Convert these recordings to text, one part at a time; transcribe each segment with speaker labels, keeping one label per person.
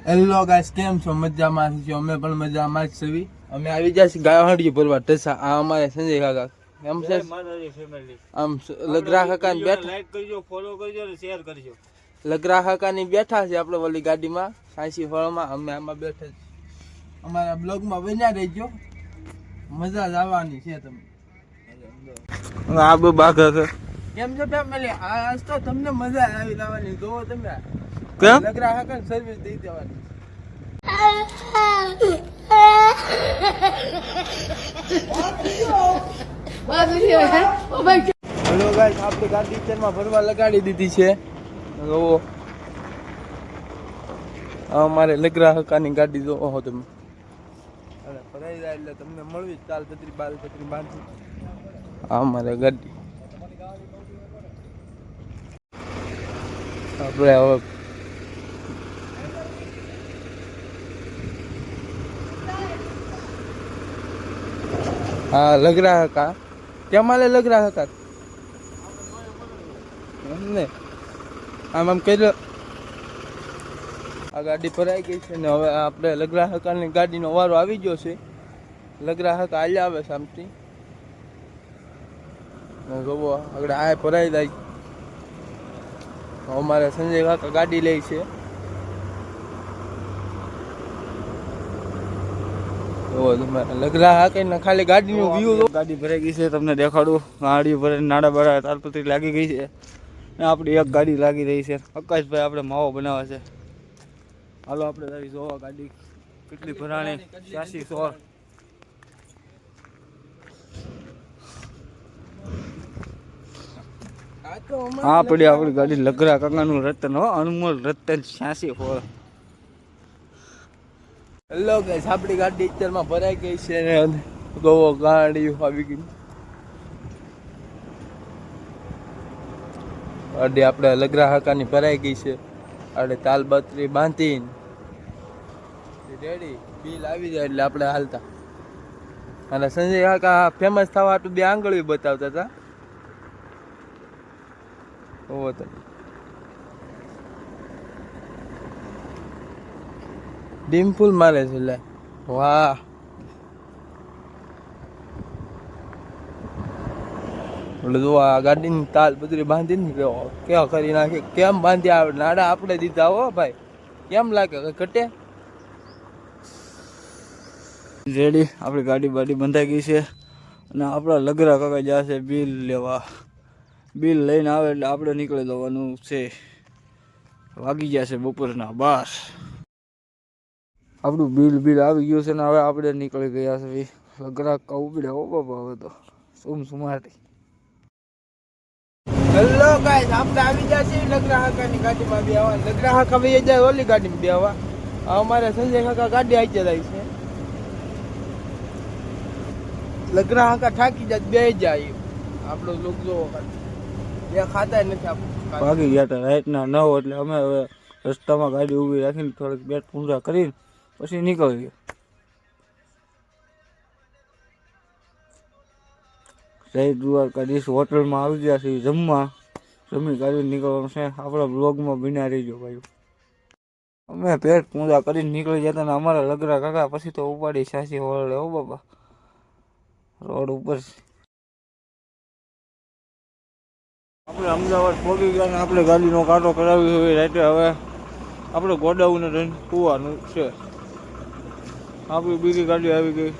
Speaker 1: Hello guys, કેમ છો? મજામાં છો? અમે પણ મજામાં જ છીએ. અમે આવી ગયા છીએ ગાયહાડી ભરવા ઢસા. આ અમારે સંજય કાકા કેમ છે? આમ લગરા કાકા બેઠા, લાઈક કરજો, ફોલો કરજો અને શેર કરજો. લગરા કાકા ની બેઠા છે આપણે ઓલી ગાડીમાં, સાંસી ફળમાં. અમે આમાં બેઠા છીએ. અમારા બ્લોગમાં બન્યા રહેજો, મજા જ આવવાની છે. તમે આ બે બાઘા છે. કેમ છો ફેમિલી? આજ તો તમને મજા આવી લાવવાની. જોવો તમે, કેમ લગરા કાકા સર્વિસ દઈ દેવાની. હેલો ગાઈસ, આપણે ગાડી ચેરમાં ભરવા લગાડી દીધી છે. જોવો અમારે લગરા હકાની ગાડી જોવો હો તમે. અરે ભરાઈ જાય એટલે તમને મળવી ચાલ છત્રી બાલ છત્રી બાંધી. આ અમારે ગાડી આપણે હવે હા લગરા હકા કેમ માલે લગરા હકા એમને આમ આમ કહી લો. આ ગાડી ભરાઈ ગઈ છે ને હવે આપણે લગરા હકાની ગાડીનો વારો આવી ગયો છે. લગરા હકા હાલ્યા આવે સામથી જોવો આગળ આ ભરાઈ જાય. અમારે સંજય કાકા ગાડી લે છે. લગરા હાકે ખાલી ગાડીનું વ્યૂ. ગાડી ભરાઈ ગઈ છે, તમને દેખાડું. ગાડી ભરે નાડા બાડા તાલપત્રી લાગી ગઈ છે. આપણી એક ગાડી લાગી રહી છે. આકાશભાઈ આપણે માવો બનાવે છે. હાલો આપણે તારી જોવા ગાડી કેટલી ભરાણી. 86 હા પડી આપણી ગાડી લગરા કાકાનું રતન હો, અનમોલ રતન 86 હેલો ગાઈસ, આપણી ગાડી અત્યારમાં ભરાઈ ગઈ છે ને ગોવો ગાડી આવી ગઈ. ગાડી આપણે લગરા હાકાની ભરાઈ ગઈ છે. આપણે તાલબત્રી બાંધીને રેડી બિલ આવી જાય એટલે આપણે હાલતા. અને સંજય કાકા ફેમસ થવા હાટું 2 આંગળીઓ બતાવતા હતા. ઓ તો ડીમફુલ મારે છે લે. વાહ એટલે જો આ ગાડીની તાલ બધી બાંધીને કેવા કરી નાખી. કેમ બાંધ્યા નાડા આપણે દીધા હો ભાઈ. કેમ લાગે ઘટે? રેડી આપણી ગાડી બાડી બંધાઈ ગઈ છે અને આપણા લગરા કાકા જશે બિલ લેવા. બિલ લઈને આવે એટલે આપણે નીકળી જવાનું છે. વાગી ગયા છે બપોરના 12. આપણું બિલ આવી ગયું છે ને હવે આપણે નીકળી ગયા છે. લગરા કાકા ઉપડ્યા હો બાપા. હવે તો સુમાટી. હેલો ગાઈસ, આપણે આવી ગયા છીએ લગરા કાકાની ગાડીમાં બેહવા. લગરા કાકા બે જાય ઓલી ગાડીમાં બેહવા. અમારે સંજય કાકા ગાડી આવી જાય છે. લગરા કાકા થાકી જાય બે જાય. આપણો લોક જોવો બે ખાતા નથી. આપણે ભાગી ગયા હતા રાતના 9 એટલે અમે હવે રસ્તામાં ગાડી ઊભી રાખીને થોડીક બેટ પૂંજા કરીને પછી નીકળી ગયો. જય દ્વારકાધીશ હોટલમાં આવી ગયા છે જમવા. જમી કરીને નીકળવાનું છે. આપણા બ્લોગમાં બન્યા રહીજો ભાઈ. અમે પેટ પૂજા કરીને નીકળી જતા ને અમારા લગરા કાકા પછી તો ઉપાડી સાસી વળે હો બાપા રોડ ઉપર. આપણે અમદાવાદ પહોંચી ગયા ને આપણે ગાડીનો કાંટો કરાવી હોય રાતે. હવે આપણે ગોડાઉને રહીને સુવાનું છે. આપણી બીજી ગાડી આવી ગઈ.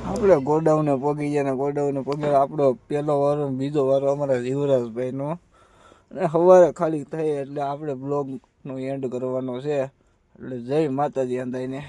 Speaker 1: આપણે ગોડાઉને પગી ગયા ને ગોડાઉને પગે આપણો પહેલો વારો બીજો વારો અમારા યુવરાજભાઈનો. અને સવારે ખાલી થઈ એટલે આપણે બ્લોગનો એન્ડ કરવાનો છે. એટલે જય માતાજી અંદાઈને.